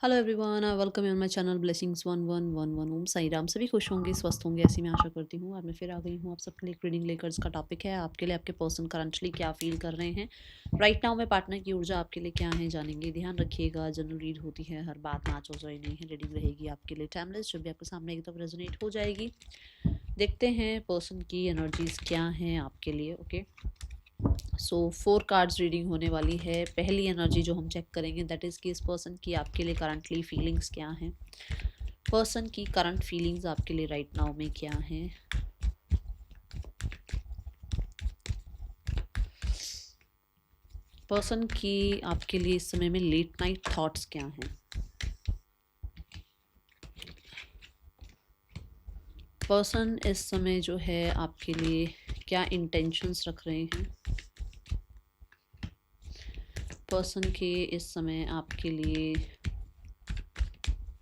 Hello everyone, welcome you on my channel blessings 1111 ओम साई राम। सभी खुश होंगे, स्वस्थ होंगे, ऐसी मैं आशा करती हूँ। और मैं फिर आ गई हूँ आप सबके लिए एक रीडिंग लेकर। इसका टॉपिक है आपके लिए आपके पर्सन करंटली क्या फील कर रहे हैं राइट नाउ में। पार्टनर की ऊर्जा आपके लिए क्या है जानेंगे। ध्यान रखिएगा, जनरल रीड होती है, हर बात मैच हो जाए नहीं है। रीडिंग रहेगी आपके लिए टाइमलेस, जब भी आपके सामने एक तरफ रेजोनेट हो जाएगी। देखते हैं पर्सन की एनर्जीज क्या हैं आपके लिए। ओके, सो 4 कार्ड्स रीडिंग होने वाली है। पहली एनर्जी जो हम चेक करेंगे दैट इज़ कि इस पर्सन की आपके लिए करंटली फीलिंग्स क्या हैं। पर्सन की करंट फीलिंग्स आपके लिए राइट नाउ में क्या हैं। पर्सन की आपके लिए इस समय में लेट नाइट थॉट्स क्या हैं। पर्सन इस समय जो है आपके लिए क्या इंटेंशंस रख रहे हैं। पर्सन के इस समय आपके लिए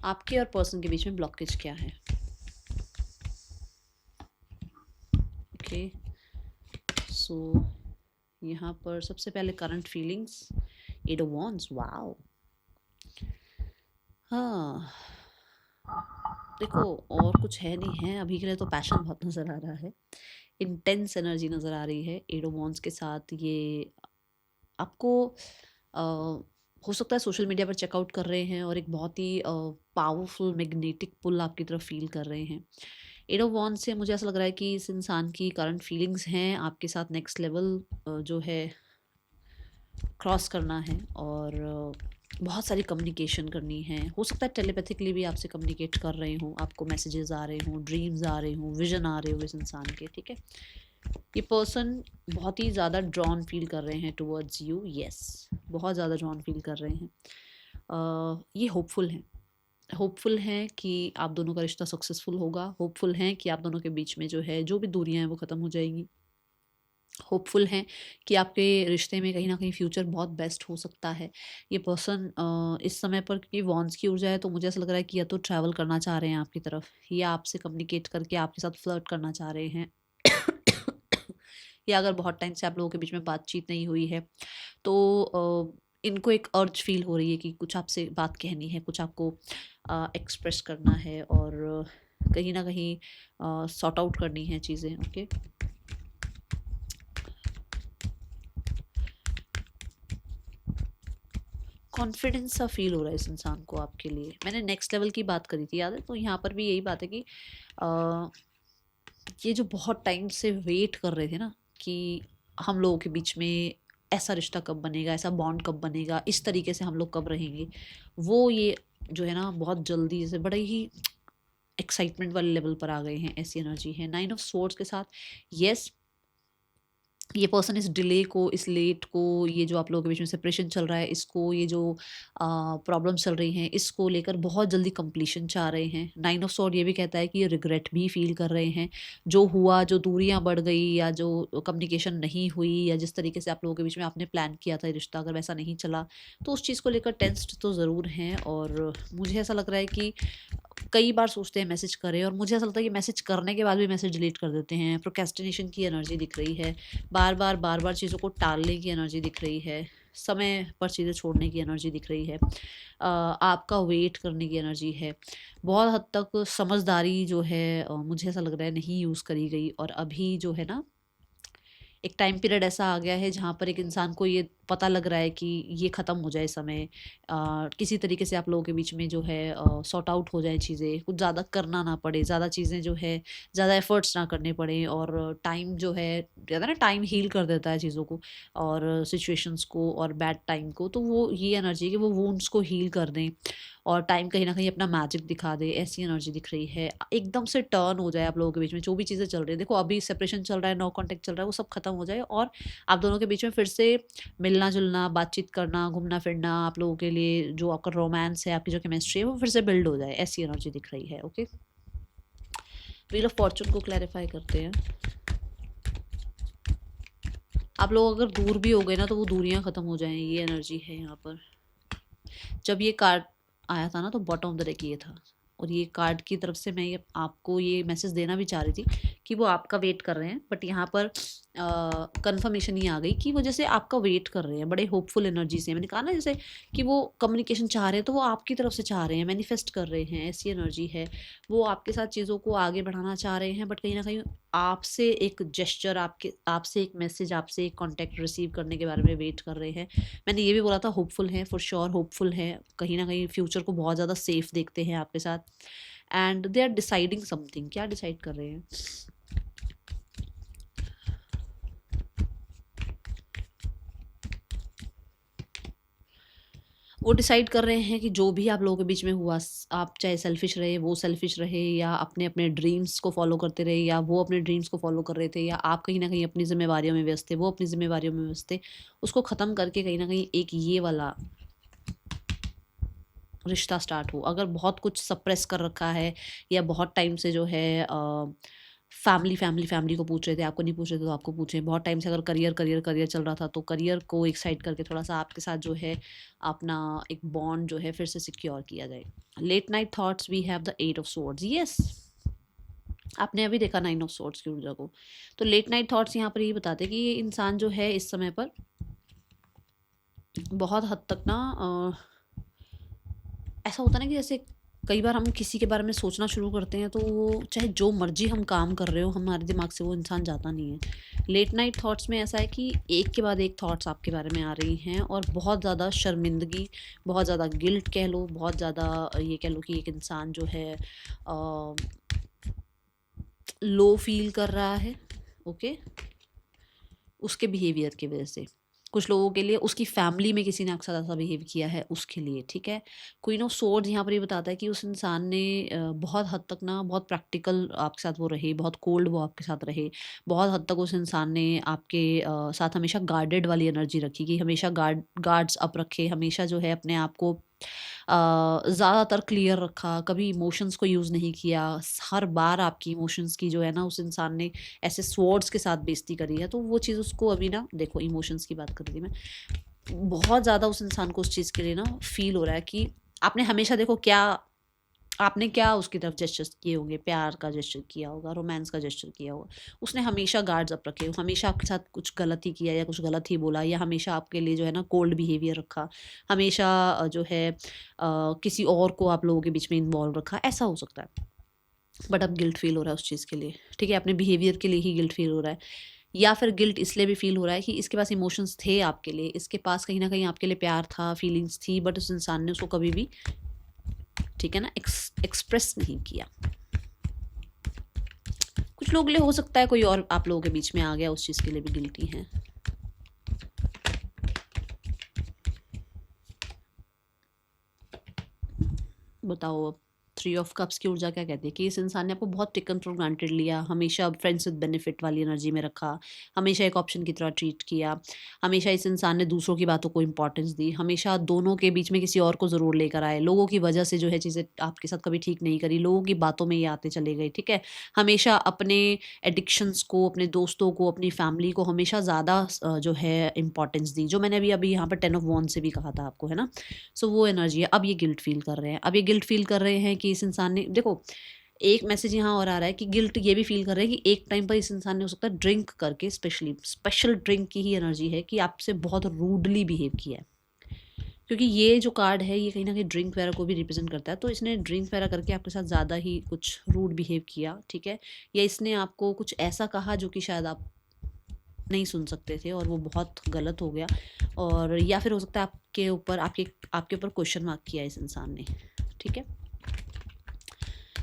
आपके और पर्सन के बीच में ब्लॉकेज क्या है। ओके, सो यहाँ पर सबसे पहले current feelings, eight of wands. Wow, हाँ देखो, और कुछ है नहीं है अभी के लिए तो। पैशन बहुत नज़र आ रहा है, इंटेंस एनर्जी नज़र आ रही है एट ऑफ वॉन्ड्स के साथ। ये आपको हो सकता है सोशल मीडिया पर चेकआउट कर रहे हैं और एक बहुत ही पावरफुल मैग्नेटिक पुल आपकी तरफ फील कर रहे हैं। एट ऑफ वॉन्ड्स से मुझे ऐसा लग रहा है कि इस इंसान की करंट फीलिंग्स हैं आपके साथ नेक्स्ट लेवल जो है क्रॉस करना है। और बहुत सारी कम्युनिकेशन करनी है। हो सकता है टेलीपैथिकली भी आपसे कम्युनिकेट कर रहे हों, आपको मैसेजेस आ रहे हों, ड्रीम्स आ रहे हों, विजन आ रहे हो इस इंसान के। ठीक है, ये पर्सन बहुत ही ज़्यादा ड्रॉन फील कर रहे हैं टुवर्ड्स यू। यस, बहुत ज़्यादा ड्रॉन फील कर रहे हैं। ये होपफुल हैं, होपफुल हैं कि आप दोनों का रिश्ता सक्सेसफुल होगा। होपफुल हैं कि आप दोनों के बीच में जो है जो भी दूरियां हैं वो ख़त्म हो जाएंगी। होपफुल हैं कि आपके रिश्ते में कहीं न कहीं फ्यूचर बहुत बेस्ट हो सकता है। ये पर्सन इस समय पर, क्योंकि वॉन्ड्स की ऊर्जा है, तो मुझे ऐसा लग रहा है कि या तो ट्रैवल करना चाह रहे हैं आपकी तरफ, या आपसे कम्युनिकेट करके आपके साथ फ्लर्ट करना चाह रहे हैं। या अगर बहुत टाइम से आप लोगों के बीच में बातचीत नहीं हुई है तो इनको एक अर्ज फील हो रही है कि कुछ आपसे बात कहनी है, कुछ आपको एक्सप्रेस करना है और कहीं न कहीं सॉर्ट आउट करनी है चीज़ें। ओके, कॉन्फिडेंस सा फील हो रहा है इस इंसान को आपके लिए। मैंने नेक्स्ट लेवल की बात करी थी, याद है? तो यहाँ पर भी यही बात है कि अ, ये जो बहुत टाइम से वेट कर रहे थे ना कि हम लोगों के बीच में ऐसा रिश्ता कब बनेगा, ऐसा बॉन्ड कब बनेगा, इस तरीके से हम लोग कब रहेंगे, वो ये जो है ना बहुत जल्दी से बड़े ही एक्साइटमेंट वाले लेवल पर आ गए हैं। ऐसी एनर्जी है 9 ऑफ सोर्ड्स के साथ। यस, ये पर्सन इस डिले को, इस लेट को, ये जो आप लोगों के बीच में सेपरेशन चल रहा है इसको, ये जो प्रॉब्लम्स चल रही हैं इसको लेकर बहुत जल्दी कंप्लीशन चाह रहे हैं। 9 ऑफ सॉर्ड ये भी कहता है कि ये रिग्रेट भी फील कर रहे हैं। जो हुआ, जो दूरियां बढ़ गई या जो कम्युनिकेशन नहीं हुई या जिस तरीके से आप लोगों के बीच में आपने प्लान किया था ये रिश्ता, अगर वैसा नहीं चला तो उस चीज़ को लेकर टेंस्ड तो ज़रूर हैं। और मुझे ऐसा लग रहा है कि कई बार सोचते हैं मैसेज करें, और मुझे ऐसा लगता है कि मैसेज करने के बाद भी मैसेज डिलीट कर देते हैं। प्रोक्रेस्टिनेशन की एनर्जी दिख रही है, बार-बार चीज़ों को टालने की एनर्जी दिख रही है, समय पर चीज़ें छोड़ने की एनर्जी दिख रही है, आपका वेट करने की एनर्जी है। बहुत हद तक समझदारी जो है मुझे ऐसा लग रहा है नहीं यूज़ करी गई। और अभी जो है ना एक टाइम पीरियड ऐसा आ गया है जहाँ पर एक इंसान को ये पता लग रहा है कि ये ख़त्म हो जाए समय, किसी तरीके से आप लोगों के बीच में जो है सॉर्ट आउट हो जाए चीज़ें, कुछ ज़्यादा करना ना पड़े, ज़्यादा चीज़ें जो है ज़्यादा एफर्ट्स ना करने पड़े। और टाइम जो है कहते हैं ना, टाइम हील कर देता है चीज़ों को और सिचुएशंस को और बैड टाइम को। तो वो ये एनर्जी है कि वो वुंड्स को हील कर दें और टाइम कहीं न कहीं अपना मैजिक दिखा दे, ऐसी एनर्जी दिख रही है। एकदम से टर्न हो जाए आप लोगों के बीच में जो भी चीज़ें चल रही हैं। देखो, अभी सेपरेशन चल रहा है, नो कॉन्टैक्ट चल रहा है, वो सब खत्म हो जाए और आप दोनों के बीच में फिर से मिलना-जुलना, बातचीत करना, घूमना-फिरना, आप लोगों के लिए जो आपका रोमांस है, आपकी जो केमिस्ट्री है, वो फिर से बिल्ड हो जाए, ऐसी एनर्जी दिख रही है। ओके, व्हील ऑफ फॉर्च्यून को क्लैरिफाई करते हैं। आप लोग अगर दूर भी हो गए ना तो वो दूरियां खत्म हो जाएं, ये एनर्जी है यहाँ पर। जब ये कार्ड आया था ना तो बॉटम ऑफ द डेक ये था, और ये कार्ड की तरफ से मैं ये आपको ये मैसेज देना भी चाह रही थी कि वो आपका वेट कर रहे हैं, बट यहाँ पर कंफर्मेशन ये आ गई कि वो जैसे आपका वेट कर रहे हैं, बड़े होपफुल एनर्जी से। मैंने कहा ना जैसे कि वो कम्युनिकेशन चाह रहे हैं, तो वो आपकी तरफ से चाह रहे हैं, मैनिफेस्ट कर रहे हैं, ऐसी एनर्जी है। वो आपके साथ चीज़ों को आगे बढ़ाना चाह रहे हैं, बट कहीं ना कहीं आपसे एक जेस्चर, आपसे एक मैसेज, आपसे एक कॉन्टैक्ट रिसीव करने के बारे में वेट कर रहे हैं। मैंने ये भी बोला था होपफुल है, फॉर श्योर होपफुल है, कहीं ना कहीं फ्यूचर को बहुत ज़्यादा सेफ देखते हैं आपके साथ। And they are deciding something. क्या डिसाइड कर रहे हैं? वो डिसाइड कर रहे हैं कि जो भी आप लोगों के बीच में हुआ, आप चाहे सेल्फिश रहे, वो सेल्फिश रहे, या अपने अपने ड्रीम्स को फॉलो करते रहे, या वो अपने ड्रीम्स को फॉलो कर रहे थे, या आप कहीं ना कहीं अपनी जिम्मेवारियों में व्यस्त थे, वो अपनी जिम्मेवारियों में व्यस्त थे, उसको ख़त्म करके कहीं ना कहीं एक ये वाला रिश्ता स्टार्ट हो। अगर बहुत कुछ सप्रेस कर रखा है, या बहुत टाइम से जो है फैमिली फैमिली फैमिली को पूछ रहे थे, आपको नहीं पूछ रहे थे तो आपको पूछे, बहुत टाइम से अगर करियर करियर करियर चल रहा था, तो करियर को एक साइड करके थोड़ा सा आपके साथ जो है अपना एक बॉन्ड जो है फिर से सिक्योर किया जाए। Late night thoughts, we have the 8 of swords. Yes, आपने अभी देखा 9 ऑफ सोर्ड्स की ऊर्जा को। तो लेट नाइट थॉट्स यहाँ पर ये बताते कि ये इंसान जो है इस समय पर बहुत हद तक ना ऐसा होता ना कि जैसे कई बार हम किसी के बारे में सोचना शुरू करते हैं, तो वो चाहे जो मर्जी हम काम कर रहे हो, हमारे दिमाग से वो इंसान जाता नहीं है। लेट नाइट थॉट्स में ऐसा है कि एक के बाद एक थॉट्स आपके बारे में आ रही हैं, और बहुत ज़्यादा शर्मिंदगी, बहुत ज़्यादा गिल्ट कह लो, बहुत ज़्यादा ये कह लो कि एक इंसान जो है लो फील कर रहा है, ओके, उसके बिहेवियर की वजह से। कुछ लोगों के लिए उसकी फैमिली में किसी ने आपके साथ ऐसा बिहेव किया है उसके लिए, ठीक है। क्वीन ऑफ सोर्ड्स यहाँ पर ये बताता है कि उस इंसान ने बहुत हद तक ना बहुत प्रैक्टिकल आपके साथ वो रहे, बहुत कोल्ड वो आपके साथ रहे, बहुत हद तक उस इंसान ने आपके साथ हमेशा गार्डेड वाली एनर्जी रखी, कि हमेशा गार्ड्स अप रखे, हमेशा जो है अपने आप को ज़्यादातर क्लियर रखा, कभी इमोशंस को यूज़ नहीं किया। हर बार आपकी इमोशंस की जो है ना उस इंसान ने ऐसे स्वॉर्ड्स के साथ बेइज्जती करी है, तो वो चीज़ उसको अभी ना, देखो इमोशंस की बात कर रही थी मैं, बहुत ज़्यादा उस इंसान को उस चीज़ के लिए ना फील हो रहा है कि आपने हमेशा, देखो क्या आपने क्या उसकी तरफ जेस्चर किए होंगे, प्यार का जेस्चर किया होगा, रोमांस का जेस्चर किया होगा, उसने हमेशा गार्ड्स अप रखे, हमेशा आपके साथ कुछ गलत ही किया या कुछ गलत ही बोला, या हमेशा आपके लिए जो है ना कोल्ड बिहेवियर रखा, हमेशा जो है किसी और को आप लोगों के बीच में इन्वॉल्व रखा, ऐसा हो सकता है। बट अब गिल्ट फील हो रहा है उस चीज़ के लिए, ठीक है, अपने बिहेवियर के लिए ही गिल्ट फील हो रहा है, या फिर गिल्ट इसलिए भी फील हो रहा है कि इसके पास इमोशंस थे आपके लिए, इसके पास कहीं ना कहीं आपके लिए प्यार था, फीलिंग्स थी, बट उस इंसान ने उसको कभी भी, ठीक है ना, एक्सप्रेस नहीं किया। कुछ लोग लिए हो सकता है कोई और आप लोगों के बीच में आ गया, उस चीज़ के लिए भी गिल्टी हैं। बताओ अब 3 ऑफ कप्स की ऊर्जा क्या कहती है कि इस इंसान ने आपको बहुत टेकन फॉर ग्रांटेड लिया, हमेशा फ्रेंड्स विद बेनिफिट वाली एनर्जी में रखा, हमेशा एक ऑप्शन की तरह ट्रीट किया, हमेशा इस इंसान ने दूसरों की बातों को इंपॉर्टेंस दी, हमेशा दोनों के बीच में किसी और को ज़रूर लेकर आए, लोगों की वजह से जो है चीज़ें आपके साथ कभी ठीक नहीं करी, लोगों की बातों में ये आते चले गए, ठीक है। हमेशा अपने एडिक्शंस को, अपने दोस्तों को, अपनी फैमिली को हमेशा ज़्यादा जो है इंपॉर्टेंस दी, जो मैंने अभी अभी यहाँ पर 10 ऑफ वॉन्ड से भी कहा था आपको, है ना। सो वो एनर्जी है। अब ये गिल्ट फील कर रहे हैं, अब ये गिल्ट फील कर रहे हैं कि इस इंसान ने, देखो एक मैसेज यहाँ और आ रहा है कि गिल्ट ये भी फील कर रहे हैं कि एक टाइम पर इस इंसान ने हो सकता है ड्रिंक करके, स्पेशली स्पेशल ड्रिंक की ही एनर्जी है कि आपसे बहुत रूडली बिहेव किया है, क्योंकि ये जो कार्ड है ये कहीं ना कहीं ड्रिंक वगैरह को भी रिप्रेजेंट करता है, तो इसने ड्रिंक वगैरह करके आपके साथ ज़्यादा ही कुछ रूड बिहेव किया, ठीक है, या इसने आपको कुछ ऐसा कहा जो कि शायद आप नहीं सुन सकते थे, और वो बहुत गलत हो गया, और या फिर हो सकता है आपके ऊपर आपके ऊपर क्वेश्चन मार्क किया इस इंसान ने, ठीक है।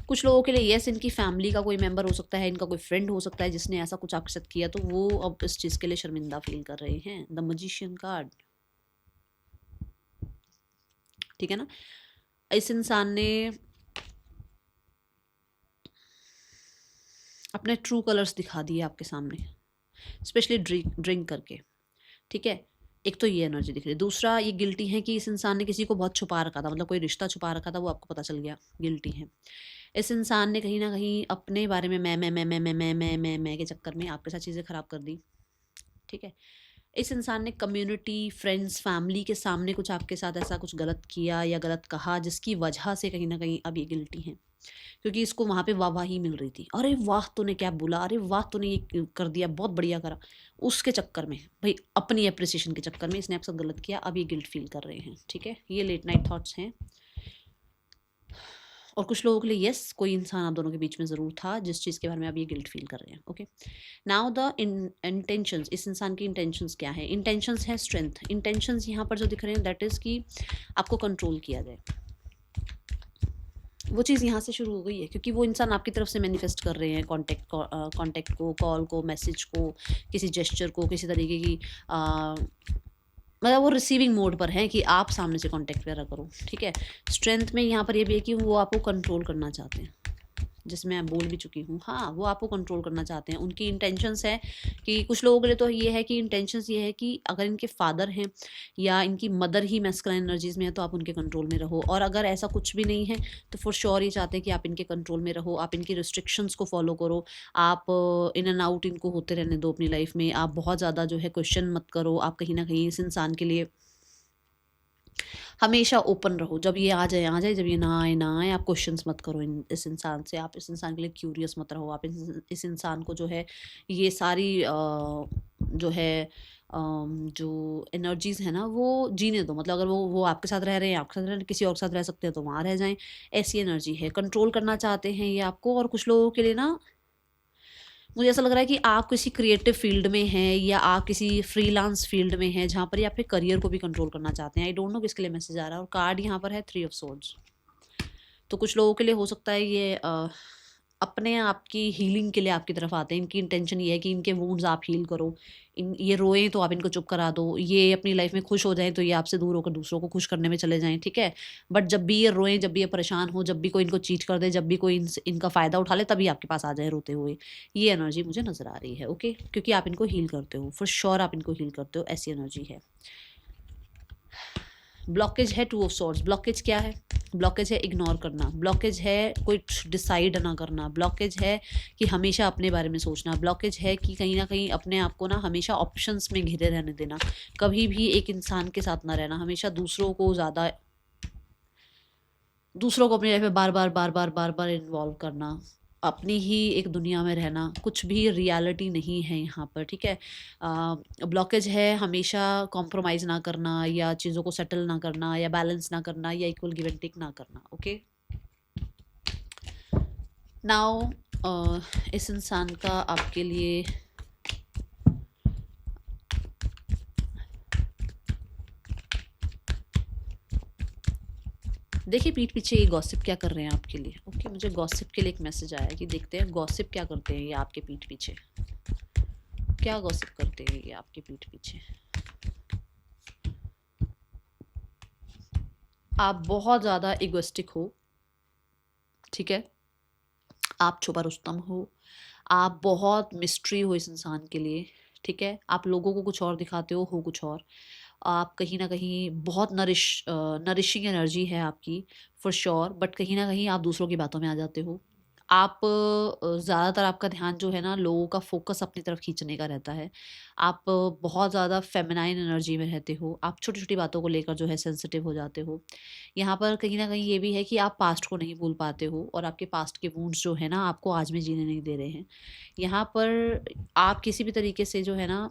कुछ लोगों के लिए यस, इनकी फैमिली का कोई मेंबर हो सकता है, इनका कोई फ्रेंड हो सकता है जिसने ऐसा कुछ आपके साथ किया, तो वो अब इस चीज़ के लिए शर्मिंदा फील कर रहे हैं। द मैजिशियन कार्ड, ठीक है ना। इस इंसान ने अपने ट्रू कलर्स दिखा दिए आपके सामने, स्पेशली ड्रिंक करके, ठीक है। एक तो ये एनर्जी दिख रही है, दूसरा ये गिल्टी है कि इस इंसान ने किसी को बहुत छुपा रखा था, मतलब कोई रिश्ता छुपा रखा था, वो आपको पता चल गया, गिल्टी है। इस इंसान ने कहीं ना कहीं अपने बारे में मैं के चक्कर में आपके साथ चीज़ें ख़राब कर दी, ठीक है। इस इंसान ने कम्युनिटी, फ्रेंड्स, फैमिली के सामने कुछ आपके साथ ऐसा कुछ गलत किया या गलत कहा, जिसकी वजह से कहीं ना कहीं अब ये गिल्टी हैं। क्योंकि इसको वहाँ पे वाहवाही मिल रही थी, अरे वाह तूने क्या बोला, अरे वाह तूने ये कर दिया, बहुत बढ़िया करा। उसके चक्कर में भाई, अपनी अप्रिसिएशन के चक्कर में इसने आपसे गलत किया, अब ये गिल्ट फील कर रहे हैं। ठीक है, ये लेट नाइट थॉट्स हैं। और कुछ लोगों के लिए यस, कोई इंसान आप दोनों के बीच में ज़रूर था जिस चीज़ के बारे में आप ये गिल्ट फील कर रहे हैं। ओके, नाउ द इंटेंशंस, इस इंसान की इंटेंशंस क्या है? इंटेंशंस है स्ट्रेंथ। इंटेंशंस यहाँ पर जो दिख रहे हैं दैट इज़ कि आपको कंट्रोल किया जाए। वो चीज़ यहाँ से शुरू हो गई है, क्योंकि वो इंसान आपकी तरफ से मैनिफेस्ट कर रहे हैं कॉन्टेक्ट को, कॉल को, मैसेज को, किसी जेस्चर को, किसी तरीके की मतलब वो रिसीविंग मोड पर है कि आप सामने से कांटेक्ट वगैरह करो। ठीक है, स्ट्रेंथ में यहाँ पर ये भी है कि वो आपको कंट्रोल करना चाहते हैं, जिसमें मैं बोल भी चुकी हूँ। हाँ, वो आपको कंट्रोल करना चाहते हैं। उनकी इंटेंशंस है कि कुछ लोगों के लिए तो ये है कि इंटेंशंस ये है कि अगर इनके फादर हैं या इनकी मदर ही मैस्कुलाइन एनर्जीज में है तो आप उनके कंट्रोल में रहो, और अगर ऐसा कुछ भी नहीं है तो फॉर श्योर ये चाहते हैं कि आप इनके कंट्रोल में रहो, आप इनकी रिस्ट्रिक्शंस को फॉलो करो, आप इन एंड आउट इनको होते रहने दो अपनी लाइफ में, आप बहुत ज़्यादा जो है क्वेश्चन मत करो, आप कहीं ना कहीं इस इंसान के लिए हमेशा ओपन रहो। जब ये आ जाए आ जाए, जब ये ना आए ना आए, आप क्वेश्चंस मत करो इस इंसान से, आप इस इंसान के लिए क्यूरियस मत रहो, आप इस इंसान को जो है ये सारी जो है जो एनर्जीज़ है ना वो जीने दो। मतलब अगर वो आपके साथ रह रहे हैं, आपके साथ रह रहे हैं, किसी और के साथ रह सकते हैं तो वहाँ रह जाएं। ऐसी एनर्जी है, कंट्रोल करना चाहते हैं ये आपको। और कुछ लोगों के लिए ना मुझे ऐसा लग रहा है कि आप किसी क्रिएटिव फील्ड में हैं या आप किसी फ्रीलांस फील्ड में हैं जहाँ पर ये आपके करियर को भी कंट्रोल करना चाहते हैं। आई डोंट नो किसके लिए मैसेज आ रहा है। और कार्ड यहाँ पर है 3 ऑफ सोर्ड्स। तो कुछ लोगों के लिए हो सकता है ये अपने आप की हीलिंग के लिए आपकी तरफ आते हैं। इनकी इंटेंशन ये है कि इनके वुंड्स आप हील करो। ये रोएं तो आप इनको चुप करा दो, ये अपनी लाइफ में खुश हो जाएं तो ये आपसे दूर होकर दूसरों को खुश करने में चले जाएं। ठीक है, बट जब भी ये रोएं, जब भी ये परेशान हो, जब भी कोई इनको चीट कर दे, जब भी कोई इनका फ़ायदा उठा ले, तभी आपके पास आ जाए रोते हुए। ये एनर्जी मुझे नज़र आ रही है। ओके, क्योंकि आप इनको हील करते हो, फॉर श्योर आप इनको हील करते हो, ऐसी एनर्जी है। ब्लॉकेज है 2 ऑफ सॉर्ड्स। ब्लॉकेज क्या है? ब्लॉकेज है इग्नोर करना, ब्लॉकेज है कुछ डिसाइड ना करना, ब्लॉकेज है कि हमेशा अपने बारे में सोचना, ब्लॉकेज है कि कहीं ना कहीं अपने आप को ना हमेशा ऑप्शंस में घिरे रहने देना, कभी भी एक इंसान के साथ ना रहना, हमेशा दूसरों को अपनी लाइफ में बार बार इन्वॉल्व करना, अपनी ही एक दुनिया में रहना, कुछ भी रियलिटी नहीं है यहाँ पर। ठीक है, ब्लॉकेज है हमेशा कॉम्प्रोमाइज़ ना करना, या चीज़ों को सेटल ना करना, या बैलेंस ना करना, या इक्वल गिव एंड टेक ना करना। ओके, नाउ इस इंसान का आपके लिए देखिए पीठ पीछे ये गॉसिप क्या कर रहे हैं आपके लिए। ओके, मुझे गॉसिप के लिए एक मैसेज आया कि देखते हैं गॉसिप क्या करते हैं ये आपके पीठ पीछे, क्या गॉसिप करते हैं ये आपके पीठ पीछे। आप बहुत ज़्यादा इगोइस्टिक हो। ठीक है, आप छुपा रुस्तम हो, आप बहुत मिस्ट्री हो इस इंसान के लिए। ठीक है, आप लोगों को कुछ और दिखाते हो कुछ और। आप कहीं ना कहीं बहुत नरिशिंग एनर्जी है आपकी फॉर श्योर, बट कहीं ना कहीं आप दूसरों की बातों में आ जाते हो। आप ज़्यादातर आपका ध्यान जो है ना लोगों का फोकस अपनी तरफ खींचने का रहता है। आप बहुत ज़्यादा फेमिनाइन एनर्जी में रहते हो, आप छोटी छोटी बातों को लेकर जो है सेंसिटिव हो जाते हो। यहाँ पर कहीं ना कहीं ये भी है कि आप पास्ट को नहीं भूल पाते हो, और आपके पास्ट के वुंड्स जो है ना आपको आज में जीने नहीं दे रहे हैं। यहाँ पर आप किसी भी तरीके से जो है ना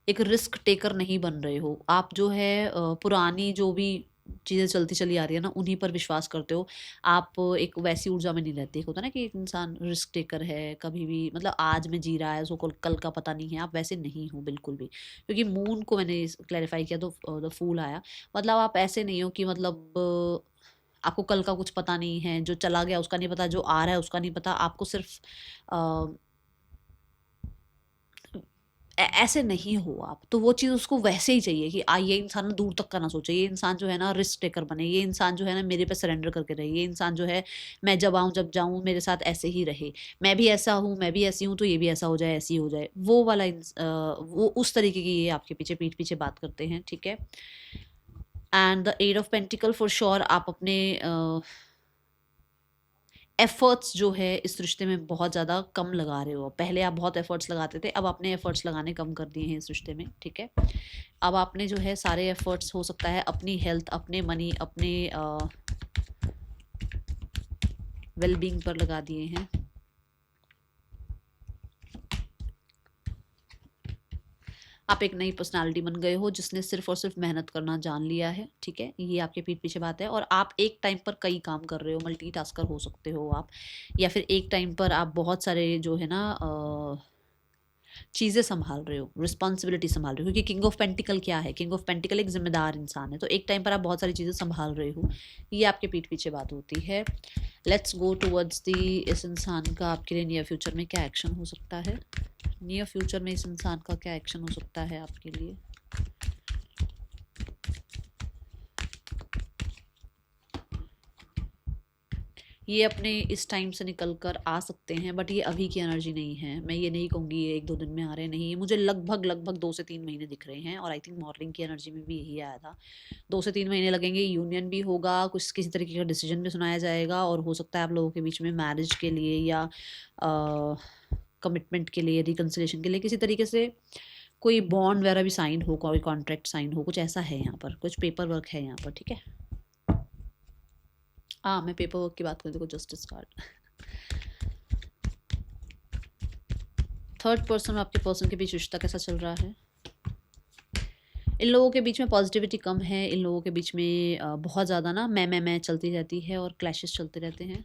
एक रिस्क टेकर नहीं बन रहे हो। आप जो है पुरानी जो भी चीज़ें चलती चली आ रही है ना उन्हीं पर विश्वास करते हो। आप एक वैसी ऊर्जा में नहीं रहते। एक होता है ना कि एक इंसान रिस्क टेकर है, कभी भी मतलब आज में जी रहा है, उसको कल का पता नहीं है। आप वैसे नहीं हो बिल्कुल भी, क्योंकि मून को मैंने क्लैरिफाई किया तो द फूल आया। मतलब आप ऐसे नहीं हो कि मतलब आपको कल का कुछ पता नहीं है, जो चला गया उसका नहीं पता, जो आ रहा है उसका नहीं पता। आपको सिर्फ ऐसे नहीं हो आप। तो वो चीज़ उसको वैसे ही चाहिए कि ये इंसान ना दूर तक का ना सोचे, ये इंसान जो है ना रिस्क टेकर बने, ये इंसान जो है ना मेरे पे सरेंडर करके रहे, ये इंसान जो है मैं जब आऊँ जब जाऊँ मेरे साथ ऐसे ही रहे, मैं भी ऐसा हूँ, मैं भी ऐसी हूँ, तो ये भी ऐसा हो जाए, ऐसी हो जाए। वो वाला वो उस तरीके की ये आपके पीछे पीठ पीछे बात करते हैं। ठीक है, and the 8 of pentacle for sure आप अपने एफर्ट्स जो है इस रिश्ते में बहुत ज़्यादा कम लगा रहे हो। पहले आप बहुत एफर्ट्स लगाते थे, अब आपने एफर्ट्स लगाने कम कर दिए हैं इस रिश्ते में, ठीक है। अब आपने जो है सारे एफर्ट्स हो सकता है अपनी हेल्थ, अपने मनी, अपने वेलबींग पर लगा दिए हैं। आप एक नई पर्सनालिटी बन गए हो जिसने सिर्फ और सिर्फ मेहनत करना जान लिया है, ठीक है। ये आपके पीठ पीछे बात है। और आप एक टाइम पर कई काम कर रहे हो, मल्टीटास्कर हो सकते हो आप, या फिर एक टाइम पर आप बहुत सारे जो है ना चीज़ें संभाल रहे हो, रिस्पॉन्सिबिलिटी संभाल रहे हो। क्योंकि किंग ऑफ पेंटिकल क्या है? किंग ऑफ पेंटिकल एक जिम्मेदार इंसान है। तो एक टाइम पर आप बहुत सारी चीज़ें संभाल रहे हो, ये आपके पीठ पीछे बात होती है। लेट्स गो टूवर्ड्स दी, इस इंसान का आपके लिए नियर फ्यूचर में क्या एक्शन हो सकता है? नियर फ्यूचर में इस इंसान का क्या एक्शन हो सकता है आपके लिए? ये अपने इस टाइम से निकल कर आ सकते हैं, बट ये अभी की एनर्जी नहीं है। मैं ये नहीं कहूँगी ये 1-2 दिन में आ रहे नहीं, मुझे लगभग 2 से 3 महीने दिख रहे हैं। और आई थिंक मॉर्निंग की एनर्जी में भी यही आया था। 2 से 3 महीने लगेंगे, यूनियन भी होगा, कुछ किसी तरीके का डिसीजन भी सुनाया जाएगा, और हो सकता है आप लोगों के बीच में मैरिज के लिए या कमिटमेंट के लिए, रिकन्सिलेशन के लिए किसी तरीके से कोई बॉन्ड वगैरह भी साइन हो, कोई कॉन्ट्रैक्ट साइन हो, कुछ ऐसा है यहाँ पर, कुछ पेपर वर्क है यहाँ पर, ठीक है। मैं पेपर वर्क की बात करूँ, देखो जस्टिस कार्ड। थर्ड पर्सन, आपके पर्सन के बीच रिश्ता कैसा चल रहा है? इन लोगों के बीच में पॉजिटिविटी कम है। इन लोगों के बीच में बहुत ज़्यादा ना मैं चलती रहती है और क्लैशेस चलते रहते हैं।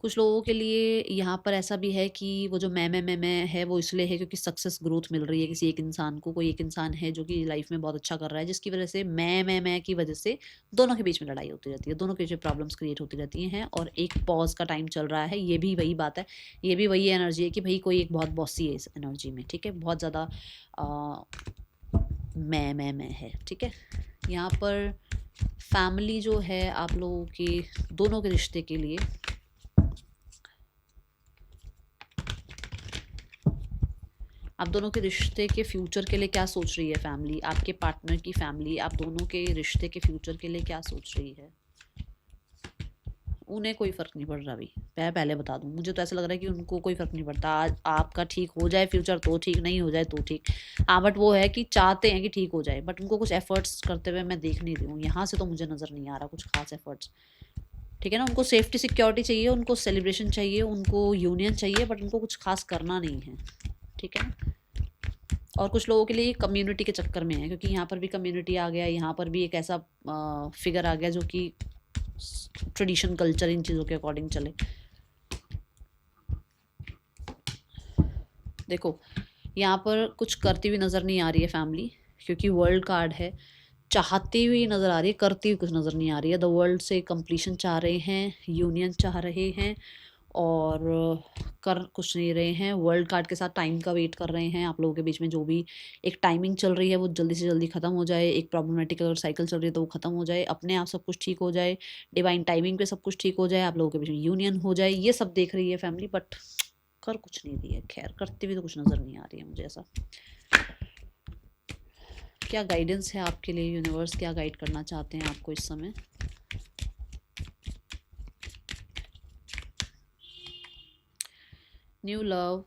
कुछ लोगों के लिए यहाँ पर ऐसा भी है कि वो जो मैं है वो इसलिए है क्योंकि सक्सेस ग्रोथ मिल रही है किसी एक इंसान को। कोई एक इंसान है जो कि लाइफ में बहुत अच्छा कर रहा है, जिसकी वजह से मैं की वजह से दोनों के बीच में लड़ाई होती रहती है, दोनों के बीच में प्रॉब्लम्स क्रिएट होती रहती हैं, और एक पॉज का टाइम चल रहा है। ये भी वही बात है, ये भी वही एनर्जी है कि भाई कोई एक बहुत बॉसी है इस एनर्जी में, ठीक है। बहुत ज़्यादा मैं है, ठीक है। यहाँ पर फैमिली जो है आप लोगों के दोनों के रिश्ते के लिए आप दोनों के रिश्ते के फ्यूचर के लिए क्या सोच रही है फैमिली? आपके पार्टनर की फैमिली आप दोनों के रिश्ते के फ्यूचर के लिए क्या सोच रही है? उन्हें कोई फ़र्क नहीं पड़ रहा अभी। मैं पहले बता दूँ, मुझे तो ऐसा लग रहा है कि उनको कोई फ़र्क नहीं पड़ता। आज आपका ठीक हो जाए फ्यूचर तो ठीक, नहीं हो जाए तो ठीक। बट वो है कि चाहते हैं कि ठीक हो जाए, बट उनको कुछ एफ़र्ट्स करते हुए मैं देख नहीं रही हूँ। यहाँ से तो मुझे नज़र नहीं आ रहा कुछ ख़ास एफ़र्ट्स, ठीक है ना। उनको सेफ्टी सिक्योरिटी चाहिए, उनको सेलिब्रेशन चाहिए, उनको यूनियन चाहिए, बट उनको कुछ ख़ास करना नहीं है, ठीक है। और कुछ लोगों के लिए कम्युनिटी के चक्कर में है, क्योंकि यहाँ पर भी कम्युनिटी आ गया, यहाँ पर भी एक ऐसा फिगर आ गया जो कि ट्रेडिशन कल्चर इन चीज़ों के अकॉर्डिंग चले। देखो यहाँ पर कुछ करती हुई नज़र नहीं आ रही है फैमिली, क्योंकि वर्ल्ड कार्ड है। चाहती हुई नज़र आ रही है, करती हुई कुछ नज़र नहीं आ रही है। द वर्ल्ड से कंप्लीशन चाह रहे हैं, यूनियन चाह रहे हैं, और कर कुछ नहीं रहे हैं। वर्ल्ड कार्ड के साथ टाइम का वेट कर रहे हैं। आप लोगों के बीच में जो भी एक टाइमिंग चल रही है वो जल्दी से जल्दी ख़त्म हो जाए। एक प्रॉब्लमेटिक अगर साइकिल चल रही है तो वो ख़त्म हो जाए, अपने आप सब कुछ ठीक हो जाए, डिवाइन टाइमिंग पे सब कुछ ठीक हो जाए, आप लोगों के बीच में यूनियन हो जाए। ये सब देख रही है फैमिली, बट कर कुछ नहीं रही है। खैर, करती हुई तो कुछ नज़र नहीं आ रही है मुझे ऐसा। क्या गाइडेंस है आपके लिए? यूनिवर्स क्या गाइड करना चाहते हैं आपको इस समय? न्यू लव,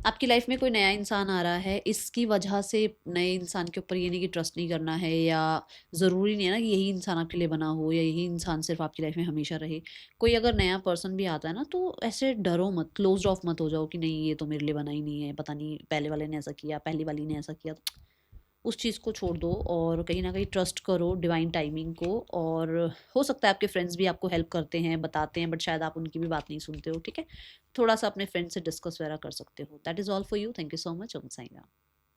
आपकी लाइफ में कोई नया इंसान आ रहा है। इसकी वजह से नए इंसान के ऊपर ये नहीं कि ट्रस्ट नहीं करना है, या ज़रूरी नहीं है ना कि यही इंसान आपके लिए बना हो या यही इंसान सिर्फ आपकी लाइफ में हमेशा रहे। कोई अगर नया पर्सन भी आता है ना, तो ऐसे डरो मत, क्लोज ऑफ मत हो जाओ कि नहीं ये तो मेरे लिए बना ही नहीं है, पता नहीं पहले वाले ने ऐसा किया, पहली वाली ने ऐसा किया। उस चीज़ को छोड़ दो और कहीं ना कहीं ट्रस्ट करो डिवाइन टाइमिंग को। और हो सकता है आपके फ्रेंड्स भी आपको हेल्प करते हैं, बताते हैं, बट शायद आप उनकी भी बात नहीं सुनते हो, ठीक है। थोड़ा सा अपने फ्रेंड से डिस्कस वगैरह कर सकते हो। That is all for you. Thank you so much. Om Sai Ram.